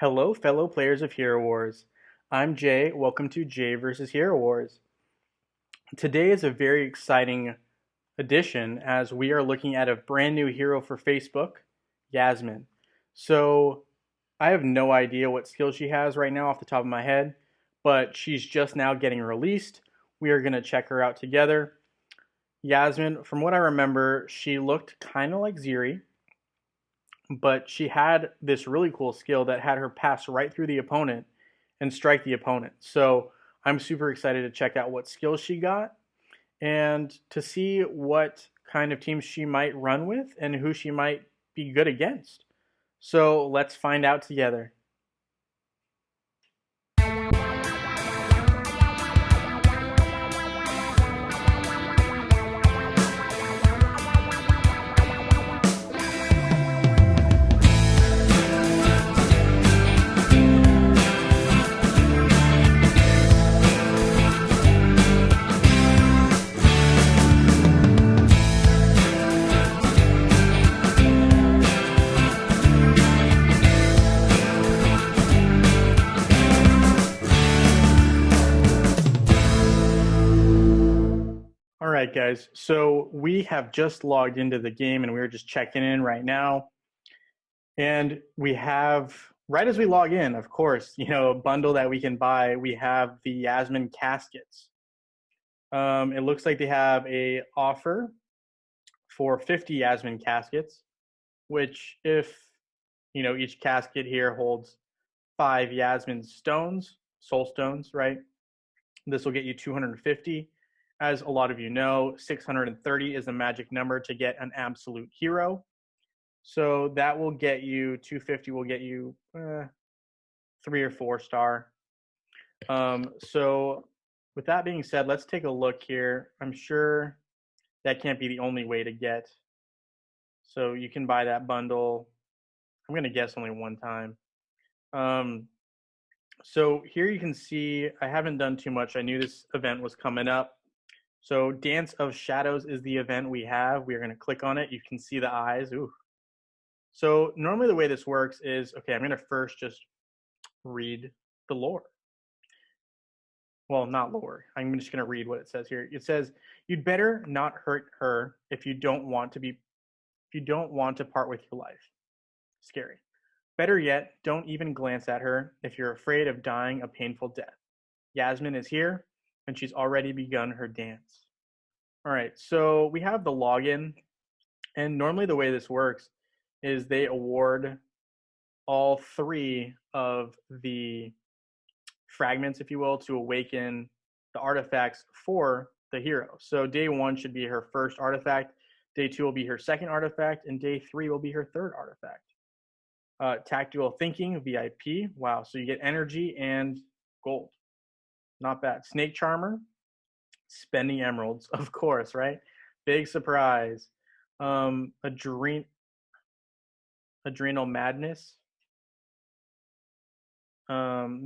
Hello, fellow players of Hero Wars. I'm Jay. Welcome to Jay versus Hero Wars. Today is a very exciting edition as we are looking at a brand new hero for Facebook, Yasmine. So, I have no idea what skill she has right now off the top of my head, but she's just now getting released. We are going to check her out together. Yasmine, from what I remember, she looked kind of like Ziri, but she had this really cool skill that had her pass right through the opponent and strike the opponent. So I'm super excited to check out what skills she got and to see what kind of teams she might run with and who she might be good against. So let's find out together. All right, guys. So we have just logged into the game and we are just checking in right now. And we have, right as we log in, of course, a bundle that we can buy. We have the Yasmine caskets. It looks like they have a offer for 50 Yasmine caskets, which if, each casket here holds 5 Yasmine stones, soul stones, right? This will get you 250. As a lot of you know, 630 is the magic number to get an absolute hero. So that will get you 250 will get you 3 or 4 star. So with that being said, let's take a look here. I'm sure that can't be the only way to get. So you can buy that bundle. I'm going to guess only one time. So here you can see I haven't done too much. I knew this event was coming up. So Dance of Shadows is the event we have. We're going to click on it. You can see the eyes. Ooh. So normally the way this works is, okay, I'm going to first just read the lore. Well, not lore. I'm just going to read what it says here. It says, "You'd better not hurt her if you don't want to part with your life." Scary. Better yet, don't even glance at her if you're afraid of dying a painful death. Yasmine is here, and she's already begun her dance. All right, so we have the login, and normally the way this works is they award all 3 of the fragments, if you will, to awaken the artifacts for the hero. So day 1 should be her first artifact, day 2 will be her second artifact, and day 3 will be her third artifact. Tactical Thinking, VIP. Wow, so you get energy and gold. Not bad. Snake Charmer, spending emeralds, of course, right? Big surprise. Adrenal Madness.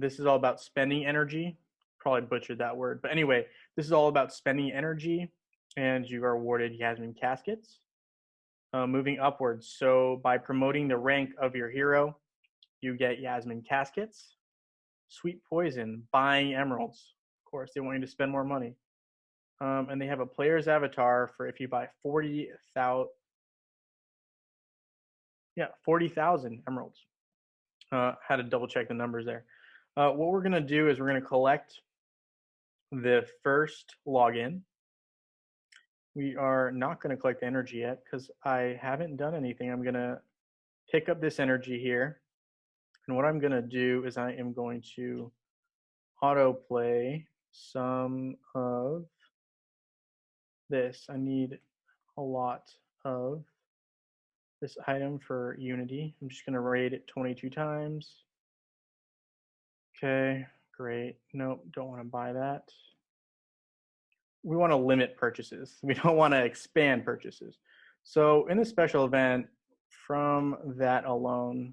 This is all about spending energy. Probably butchered that word. But anyway, this is all about spending energy, and you are awarded Yasmine Caskets. Moving upwards. So by promoting the rank of your hero, you get Yasmine Caskets. Sweet Poison, buying emeralds. Of course, they want you to spend more money. And they have a player's avatar for if you buy 40,000. Yeah, 40,000 emeralds. Had to double check the numbers there. What we're going to do is we're going to collect the first login. We are not going to collect the energy yet because I haven't done anything. I'm going to pick up this energy here. And what I'm going to do is I am going to autoplay some of this. I need a lot of this item for Unity. I'm just going to raid it 22 times. Okay, great. Nope, don't want to buy that. We want to limit purchases. We don't want to expand purchases. So in the special event, from that alone,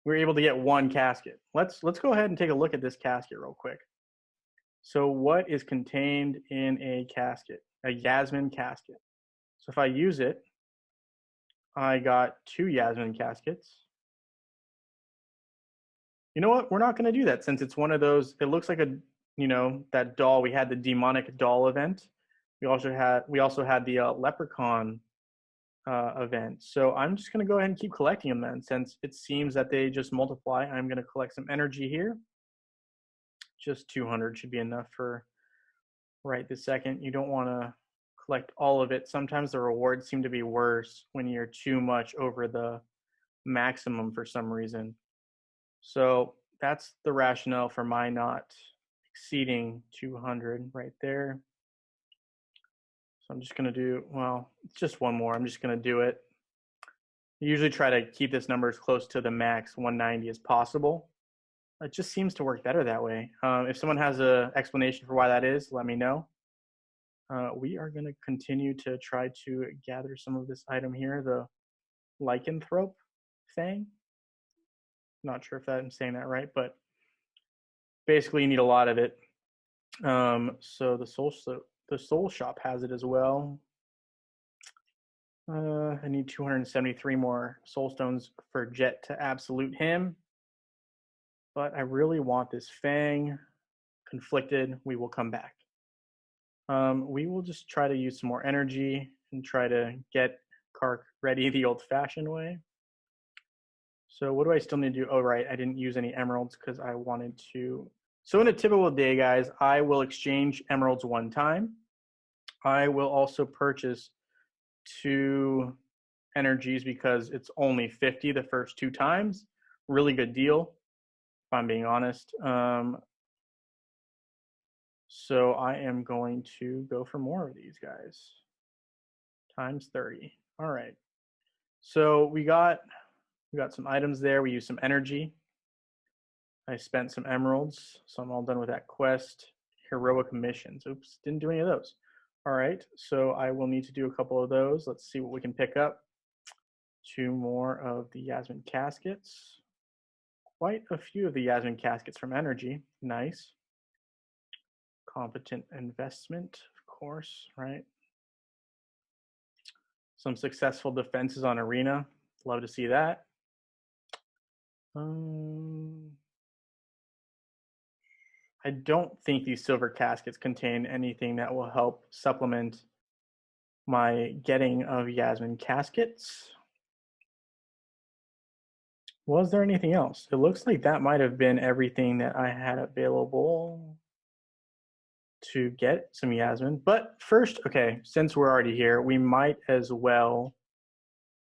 we're able to get 1 casket. Let's go ahead and take a look at this casket real quick. So what is contained in a casket? A Yasmine casket. So if I use it, I got 2 Yasmine caskets. You know what? We're not going to do that since it's one of those. It looks like a, that doll. We had the demonic doll event. We also had the leprechaun event. So I'm just going to go ahead and keep collecting them then, since it seems that they just multiply. I'm going to collect some energy here. Just 200 should be enough for right this second. You don't want to collect all of it. Sometimes the rewards seem to be worse when you're too much over the maximum for some reason. So that's the rationale for my not exceeding 200 right there. So I'm just going to do, well, it's just one more. I'm just going to do it. I usually try to keep this number as close to the max 190 as possible. It just seems to work better that way. If someone has an explanation for why that is, let me know. We are going to continue to try to gather some of this item here, the lycanthrope thing. Not sure if I'm saying that right, but basically you need a lot of it. So the soul shop has it as well. I need 273 more soul stones for Jet to absolute him. But I really want this Fang. Conflicted, we will come back. We will just try to use some more energy and try to get Kark ready the old-fashioned way. So what do I still need to do? Oh, right, I didn't use any emeralds because I wanted to. So in a typical day, guys, I will exchange emeralds one time. I will also purchase 2 energies because it's only 50 the first 2 times. Really good deal, if I'm being honest. So I am going to go for more of these guys. Times 30. All right. So we got some items there. We used some energy. I spent some emeralds, so I'm all done with that quest. Heroic missions. Oops, didn't do any of those. All right, so I will need to do a couple of those. Let's see what we can pick up. 2 more of the Yasmine caskets. Quite a few of the Yasmine caskets from energy. Nice. Competent investment, of course, right? Some successful defenses on arena. Love to see that. I don't think these silver caskets contain anything that will help supplement my getting of Yasmine caskets. Was there anything else? It looks like that might have been everything that I had available to get some Yasmine. But first, okay, since we're already here, we might as well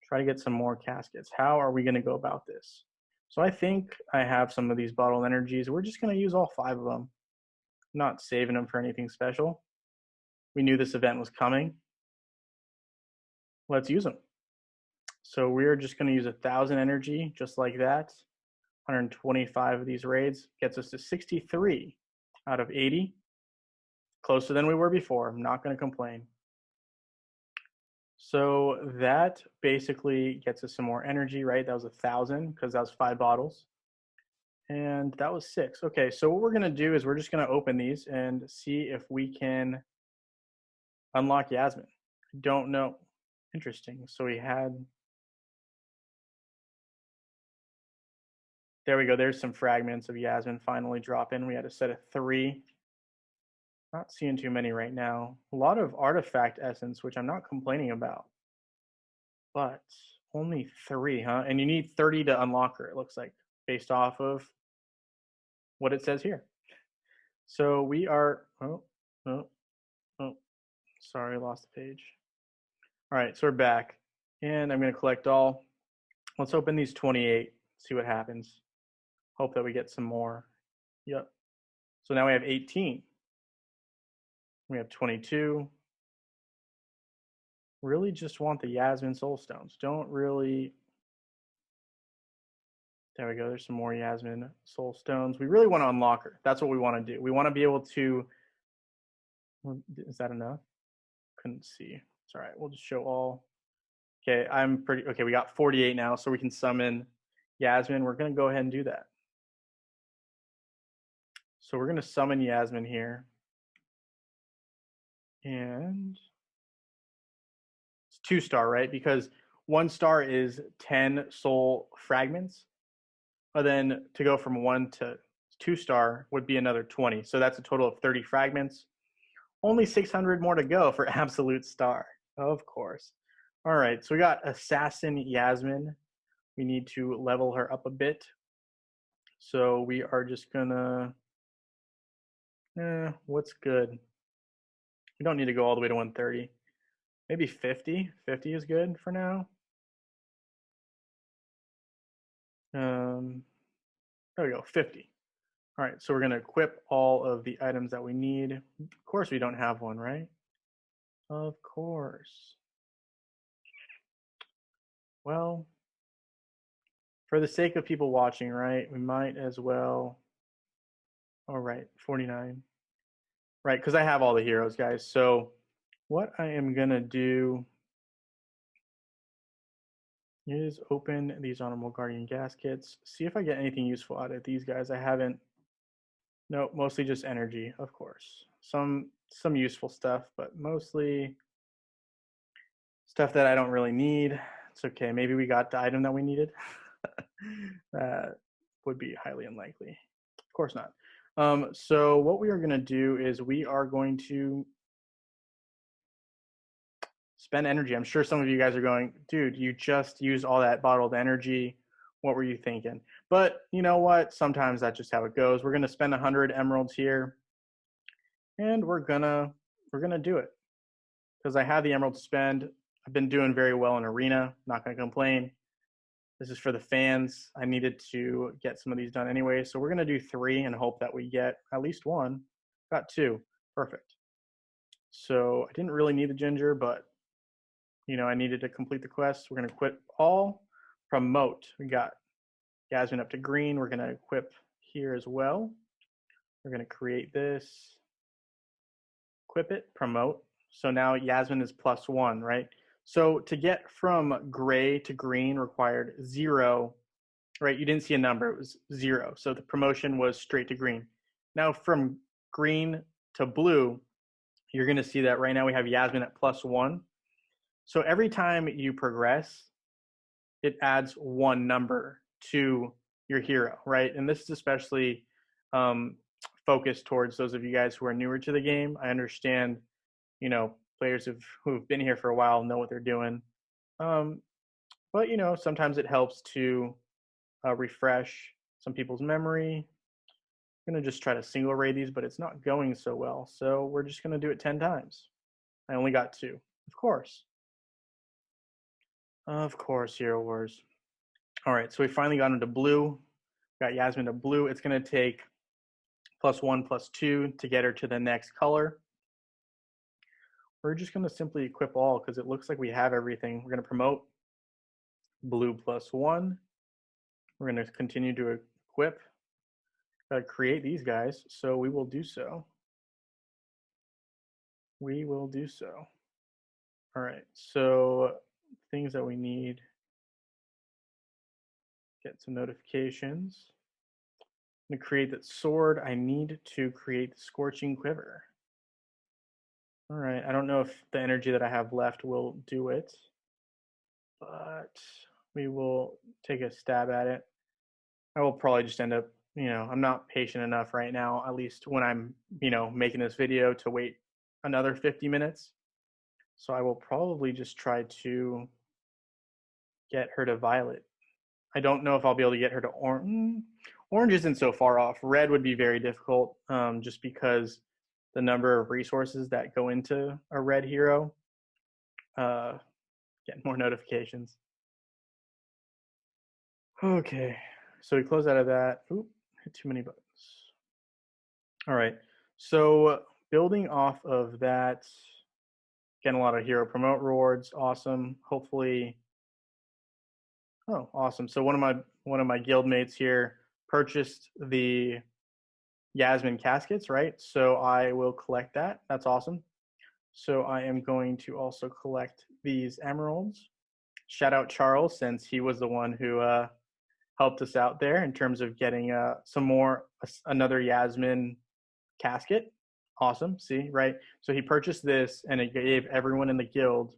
try to get some more caskets. How are we going to go about this? So I think I have some of these bottle energies. We're just going to use all 5 of them. Not saving them for anything special. We knew this event was coming. Let's use them. So we're just going to use 1,000 energy, just like that. 125 of these raids gets us to 63 out of 80. Closer than we were before. I'm not going to complain. So that basically gets us some more energy, right? That was 1,000 because that was 5 bottles. And that was 6. Okay, so what we're going to do is we're just going to open these and see if we can unlock Yasmine. I don't know. Interesting. So we had... There we go. There's some fragments of Yasmine finally drop in. We had a set of 3. Not seeing too many right now. A lot of artifact essence, which I'm not complaining about. But only 3, huh? And you need 30 to unlock her, it looks like, based off of what it says here. So we are... Oh. Sorry, I lost the page. All right, so we're back. And I'm going to collect all. Let's open these 28, see what happens. Hope that we get some more. Yep. So now we have 18. We have 22. Really just want the Yasmine soul stones. Don't really... There we go. There's some more Yasmine soul stones. We really want to unlock her. That's what we want to do. We want to be able to... Is that enough? Couldn't see. It's all right. We'll just show all. Okay, okay, we got 48 now, so we can summon Yasmine. We're going to go ahead and do that. So we're going to summon Yasmine here. And it's 2-star, right? Because 1 star is 10 soul fragments. But then to go from 1 to 2-star would be another 20. So that's a total of 30 fragments. Only 600 more to go for absolute star, of course. All right, so we got Assassin Yasmine. We need to level her up a bit. So we are just gonna, what's good? We don't need to go all the way to 130. Maybe 50. 50 is good for now. There we go, 50. All right, so we're gonna equip all of the items that we need. Of course we don't have one, right? Of course. Well, for the sake of people watching, right, we might as well. All right, 49. Right, because I have all the heroes, guys. So what I am gonna do is open these Honorable Guardian gaskets, see if I get anything useful out of these guys. I haven't. No, mostly just energy, of course. Some useful stuff, but mostly stuff that I don't really need. It's okay. Maybe we got the item that we needed. That would be highly unlikely. Of course not. So what we are going to do is we are going to spend energy. I'm sure some of you guys are going, dude, you just used all that bottled energy. What were you thinking? But you know what? Sometimes that's just how it goes. We're going to spend 100 emeralds here, and we're gonna do it because I have the emerald to spend. I've been doing very well in arena. Not going to complain. This is for the fans. I needed to get some of these done anyway, so we're going to do 3 and hope that we get at least 1. Got 2. Perfect. So I didn't really need the ginger, but you know, I needed to complete the quest. We're going to equip all. Promote. We got Yasmine up to green. We're going to equip here as well. We're going to create this. Equip it. Promote. So now Yasmine is +1, right? So to get from gray to green required 0, right? You didn't see a number. It was 0. So the promotion was straight to green. Now from green to blue, you're going to see that right now we have Yasmine at +1. So every time you progress, it adds 1 number to your hero, right? And this is especially focused towards those of you guys who are newer to the game. I understand, you know, players who've been here for a while know what they're doing. But, you know, sometimes it helps to refresh some people's memory. I'm going to just try to single raid these, but it's not going so well. So we're just going to do it 10 times. I only got 2, of course. Of course, Hero Wars. All right, so we finally got into blue. Got Yasmine to blue. It's going to take +1, +2 to get her to the next color. We're just going to simply equip all because it looks like we have everything. We're going to promote blue +1. We're going to continue to equip, create these guys. So we will do so. We will do so. All right, so things that we need. Get some notifications. I'm going to create that sword. I need to create the Scorching Quiver. All right, I don't know if the energy that I have left will do it, but we will take a stab at it. I will probably just end up, you know, I'm not patient enough right now, at least when I'm, you know, making this video, to wait another 50 minutes. So I will probably just try to get her to violet. I don't know if I'll be able to get her to orange. Orange isn't so far off. Red would be very difficult, just because the number of resources that go into a red hero. Getting more notifications. Okay, so we close out of that. Oop, hit too many buttons. All right, so building off of that, getting a lot of hero promote rewards. Awesome. Hopefully. Oh, awesome. So one of my guild mates here purchased the Yasmine caskets, right? So I will collect that. That's awesome. So I am going to also collect these emeralds. Shout out Charles, since he was the one who helped us out there in terms of getting another Yasmine casket. Awesome. See, right? So he purchased this, and it gave everyone in the guild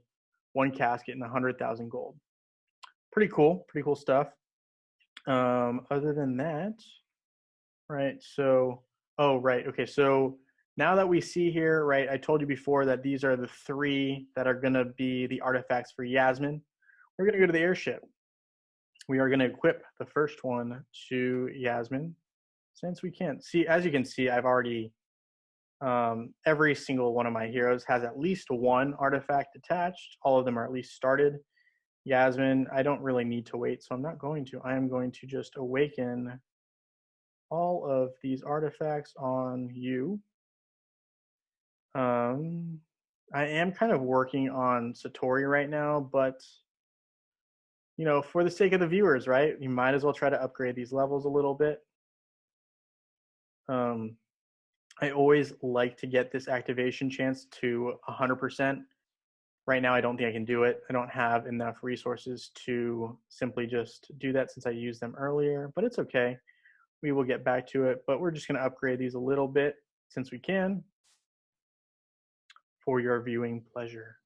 1 casket and 100,000 gold. Pretty cool stuff. Other than that, right? So, oh, right. Okay. So now that we see here, right, I told you before that these are the three that are going to be the artifacts for Yasmine. We're going to go to the airship. We are going to equip the first one to Yasmine. Since we can't see, as you can see, I've already, every single one of my heroes has at least one artifact attached. All of them are at least started. Yasmine, I don't really need to wait, so I'm not going to. I am going to just awaken all of these artifacts on you. I am kind of working on Satori right now, but for the sake of the viewers, right? You might as well try to upgrade these levels a little bit. Um, I always like to get this activation chance to 100%. Right now, I don't think I can do it. I don't have enough resources to simply just do that since I used them earlier, but it's okay. We will get back to it, but we're just going to upgrade these a little bit since we can for your viewing pleasure.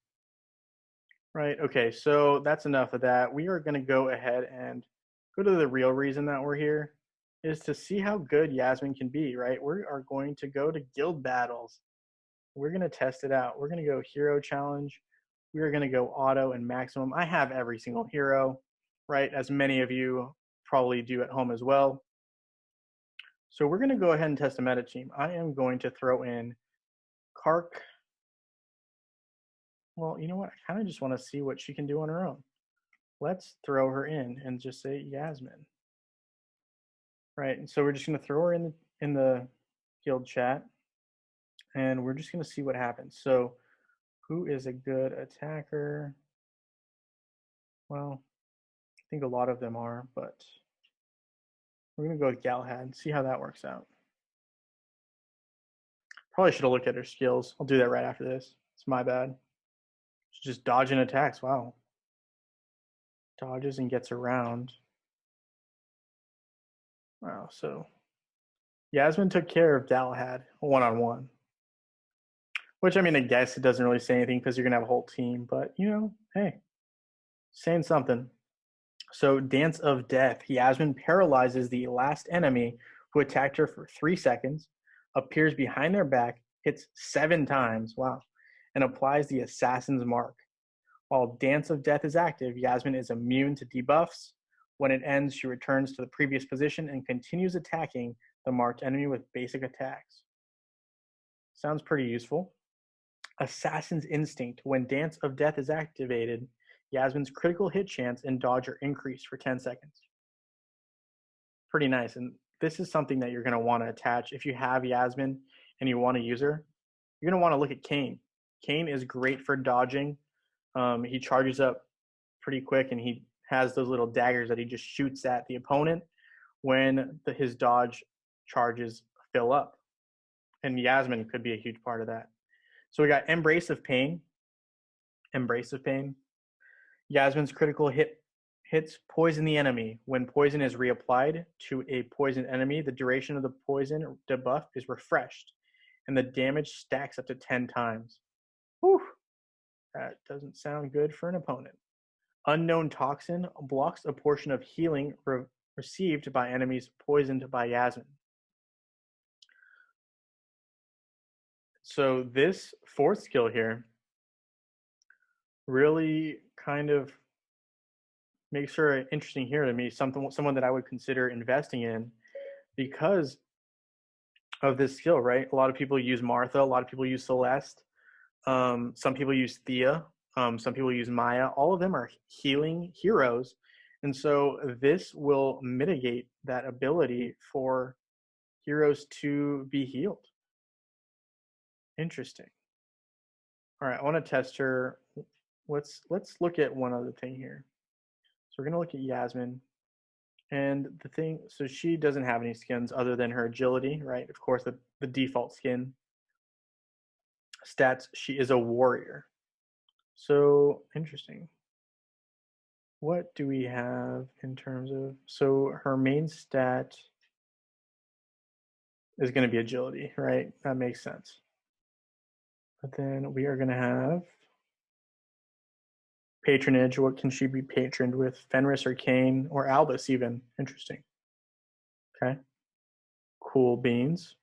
Right, okay, so that's enough of that. We are going to go ahead and go to the real reason that we're here is to see how good Yasmine can be, right? We are going to go to guild battles. We're going to test it out. We're going to go hero challenge. We are going to go auto and maximum. I have every single hero, right? As many of you probably do at home as well. So we're going to go ahead and test a meta team. I am going to throw in Kark. Well, you know what? I kind of just want to see what she can do on her own. Let's throw her in and just say Yasmine. Right, and so we're just going to throw her in the guild chat, and we're just going to see what happens. So who is a good attacker? Well, I think a lot of them are, but we're going to go with Galahad, see how that works out. Probably should have looked at her skills. I'll do that right after this. It's my bad. She's just dodging attacks. Wow. Dodges and gets around. Wow, so Yasmine took care of Galahad one-on-one. Which, I mean, I guess it doesn't really say anything because you're going to have a whole team. But, hey, saying something. So, Dance of Death. Yasmine paralyzes the last enemy who attacked her for 3 seconds, appears behind their back, hits 7 times, wow, and applies the Assassin's Mark. While Dance of Death is active, Yasmine is immune to debuffs. When it ends, she returns to the previous position and continues attacking the marked enemy with basic attacks. Sounds pretty useful. Assassin's Instinct. When Dance of Death is activated, Yasmine's critical hit chance and dodge are increased for 10 seconds. Pretty nice. And this is something that you're going to want to attach. If you have Yasmine and you want to use her, you're going to want to look at Kane. Kane is great for dodging. He charges up pretty quick, and he has those little daggers that he just shoots at the opponent when his dodge charges fill up. And Yasmine could be a huge part of that. So we got Embrace of Pain. Embrace of Pain. Yasmine's critical hits poison the enemy. When poison is reapplied to a poisoned enemy, the duration of the poison debuff is refreshed, and the damage stacks up to 10 times. Whew. That doesn't sound good for an opponent. Unknown Toxin blocks a portion of healing received by enemies poisoned by Yasmine. So this fourth skill here really kind of makes her an interesting hero to me, someone that I would consider investing in because of this skill, right? A lot of people use Martha, a lot of people use Celeste, some people use Thea, some people use Maya. All of them are healing heroes, and so this will mitigate that ability for heroes to be healed. Interesting. All right, I want to test her. Let's look at one other thing here. So we're going to look at Yasmine. And the thing, so she doesn't have any skins other than her agility, right? Of course, the default skin. Stats, she is a warrior. So, interesting. What do we have in terms of, so her main stat is going to be agility, right? That makes sense. But then we are going to have Patronage. What can she be patroned with? Fenris or Kane or Albus even. Interesting. Okay. Cool beans.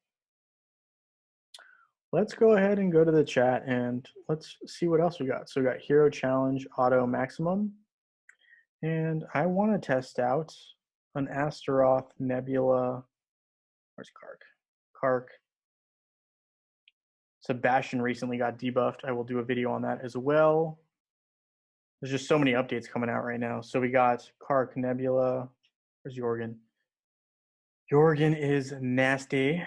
Let's go ahead and go to the chat and let's see what else we got. So we got Hero Challenge Auto Maximum. And I want to test out an Astaroth Nebula. Where's Kark? Kark. Sebastian recently got debuffed. I will do a video on that as well. There's just so many updates coming out right now. So we got Kark, Nebula. Where's Jorgen? Jorgen is nasty.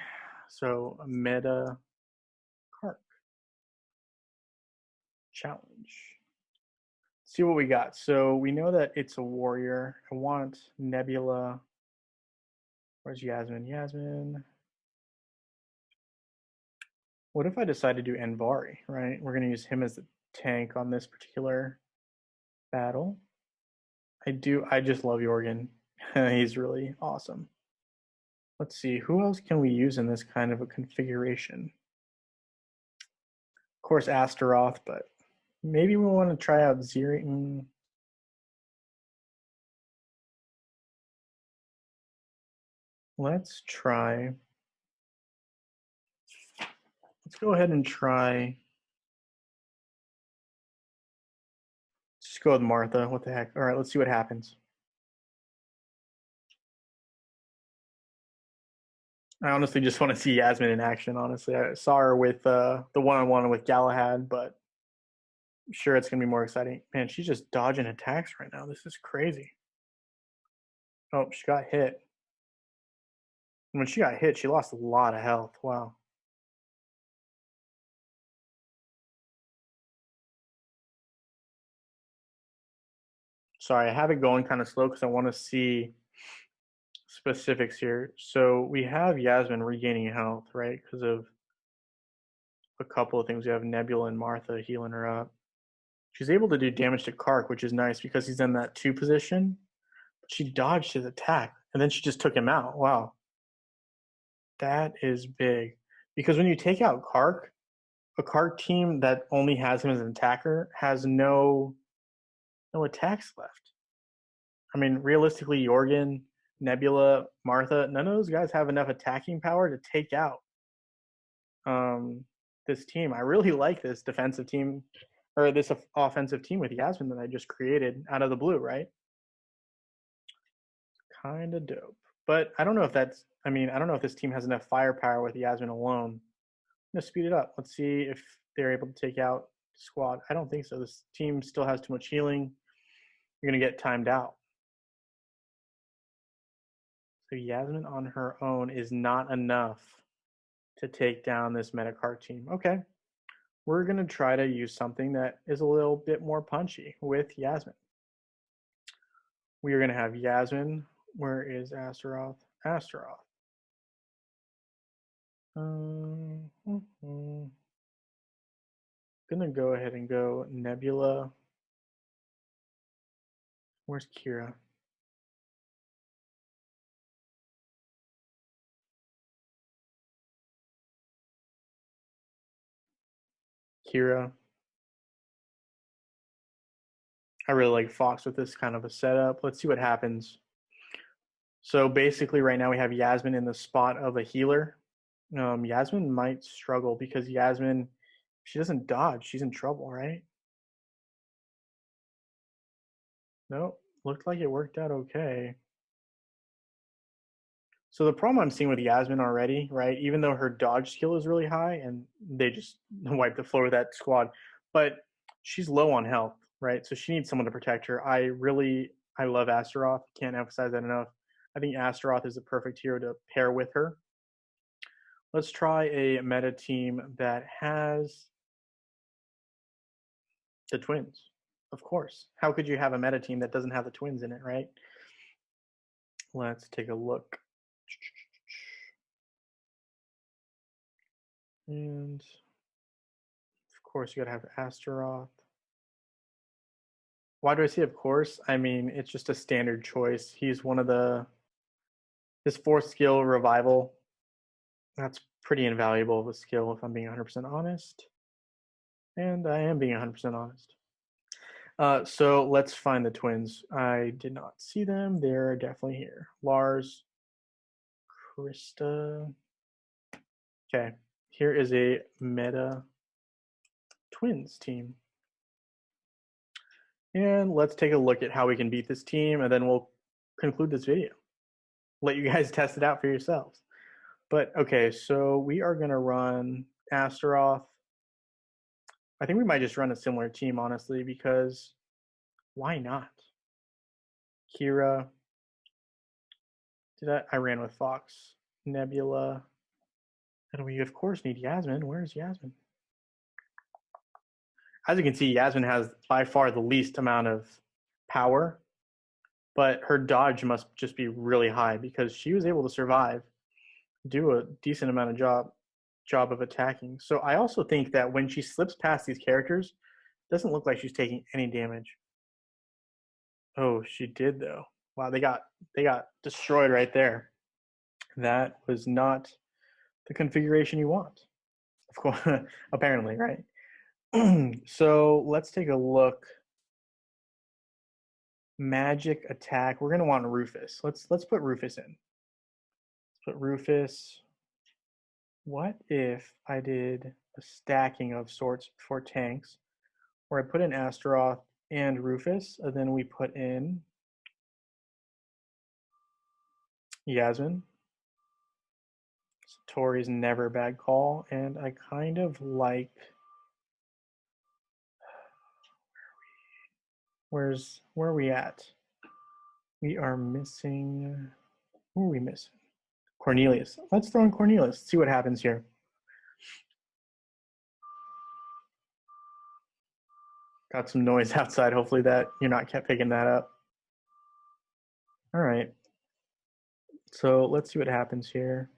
So meta Kark. Challenge. See what we got. So we know that it's a warrior. I want Nebula. Where's Yasmine? Yasmine. What if I decide to do Envari, right? We're going to use him as the tank on this particular battle. I just love Jorgen. He's really awesome. Let's see, who else can we use in this kind of a configuration? Of course, Astaroth, but maybe we want to try out Ziri. Let's go ahead and try. Just go with Martha. What the heck? All right, let's see what happens. I honestly just want to see Yasmine in action, honestly. I saw her with the one-on-one with Galahad, but I'm sure it's going to be more exciting. Man, she's just dodging attacks right now. This is crazy. Oh, she got hit. When she got hit, she lost a lot of health. Wow. Sorry, I have it going kind of slow because I want to see specifics here. So we have Yasmine regaining health, right? Because of a couple of things. We have Nebula and Martha healing her up. She's able to do damage to Kark, which is nice because he's in that 2 position. But she dodged his attack, and then she just took him out. Wow. That is big. Because when you take out Kark, a Kark team that only has him as an attacker has no attacks left. I mean, realistically, Jorgen, Nebula, Martha, none of those guys have enough attacking power to take out this team. I really like this defensive team, or this offensive team with Yasmine that I just created out of the blue, right? Kind of dope. But I don't know if I don't know if this team has enough firepower with Yasmine alone. I'm going to speed it up. Let's see if they're able to take out the squad. I don't think so. This team still has too much healing. You're going to get timed out. So Yasmine on her own is not enough to take down this Metakark team. Okay. We're going to try to use something that is a little bit more punchy with Yasmine. We are going to have Yasmine. Where is Astaroth? Astaroth. Gonna go ahead and go Nebula. Where's Kira? Kira. I really like Fox with this kind of a setup. Let's see what happens. So basically right now we have Yasmine in the spot of a healer. Yasmine might struggle because Yasmine, she doesn't dodge. She's in trouble, right? Nope. Looked like it worked out okay. So the problem I'm seeing with Yasmine already, right? Even though her dodge skill is really high and they just wipe the floor with that squad, but she's low on health, right? So she needs someone to protect her. I love Astaroth. Can't emphasize that enough. I think Astaroth is the perfect hero to pair with her. Let's try a meta team that has the twins. Of course. How could you have a meta team that doesn't have the twins in it, right? Let's take a look. And of course, you gotta have Astaroth. Why do I say of course? I mean, it's just a standard choice. He's one of his 4th skill, Revival. That's pretty invaluable of a skill if I'm being 100% honest. And I am being 100% honest. So let's find the twins. I did not see them. They're definitely here. Lars, Krista. Okay, here is a meta twins team. And let's take a look at how we can beat this team, and then we'll conclude this video. Let you guys test it out for yourselves. But okay, so we are going to run Astaroth. I think we might just run a similar team, honestly, because why not? Kira. I ran with Fox. Nebula. And we, of course, need Yasmine. Where's Yasmine? As you can see, Yasmine has by far the least amount of power, but her dodge must just be really high because she was able to survive, do a decent amount of job of attacking. So I also think that when she slips past these characters, it doesn't look like she's taking any damage. Oh, she did though. Wow, they got destroyed right there. That was not the configuration you want. Of course, apparently, right? So let's take a look. Magic attack. We're gonna want Rufus. Let's put Rufus in. Let's put Rufus. What if I did a stacking of sorts for tanks, where I put in Astaroth and Rufus, and then we put in Yasmine. Tori's never a bad call, and I kind of like. Where are we at? We are missing. Who are we missing? Cornelius. Let's throw in Cornelius. See what happens here. Got some noise outside. Hopefully that you're not kept picking that up. All right. So let's see what happens here.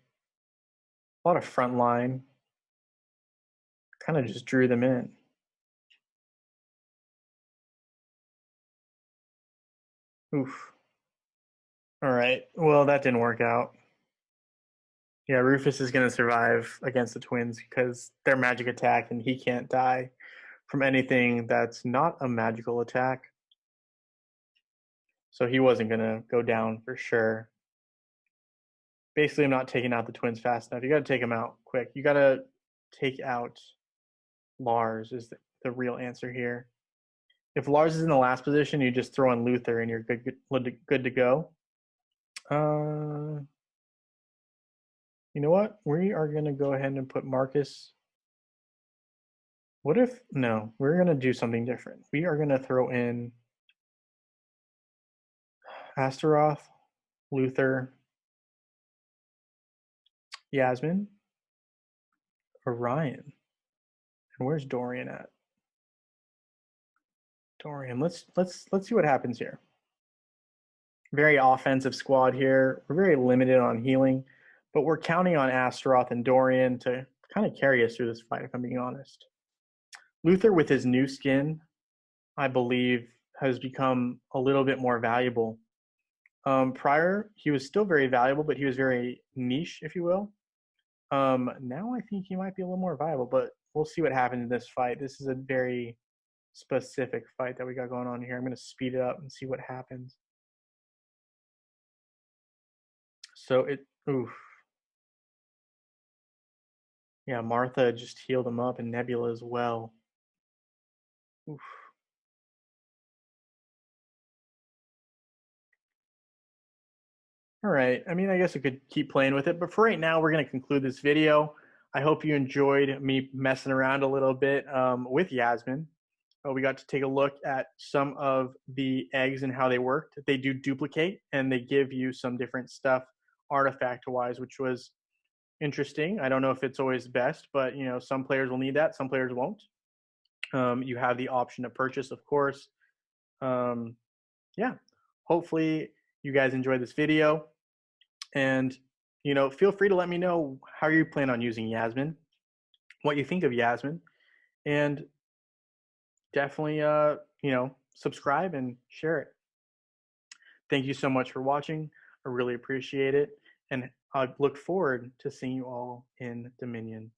A lot of front line. Kind of just drew them in. Oof. All right. Well, that didn't work out. Yeah, Rufus is going to survive against the twins because they're magic attack and he can't die from anything that's not a magical attack. So he wasn't going to go down for sure. Basically, I'm not taking out the twins fast enough. You got to take them out quick. You got to take out Lars is the real answer here. If Lars is in the last position, you just throw in Luther and you're good to go. You know what? We are going to go ahead and put Marcus. What if, no, we're going to do something different. We are going to throw in Astaroth, Luther, Yasmine, Orion. And where's Dorian at? Dorian, let's see what happens here. Very offensive squad here. We're very limited on healing, but we're counting on Astaroth and Dorian to kind of carry us through this fight, if I'm being honest. Luther, with his new skin, I believe, has become a little bit more valuable. Prior, he was still very valuable, but he was very niche, if you will. Now I think he might be a little more viable, but we'll see what happens in this fight. This is a very specific fight that we got going on here. I'm going to speed it up and see what happens. So oof. Yeah, Martha just healed him up and Nebula as well. Oof. All right. I mean, I guess I could keep playing with it, but for right now, we're going to conclude this video. I hope you enjoyed me messing around a little bit with Yasmine. We got to take a look at some of the eggs and how they worked. They do duplicate, and they give you some different stuff artifact-wise, which was interesting. I don't know if it's always best, but you know, some players will need that, some players won't. You have the option to purchase, of course. Yeah, hopefully you guys enjoyed this video, and you know, feel free to let me know how you plan on using Yasmine, what you think of Yasmine, and definitely you know, subscribe and share it. Thank you so much for watching. I really appreciate it, and I look forward to seeing you all in Dominion.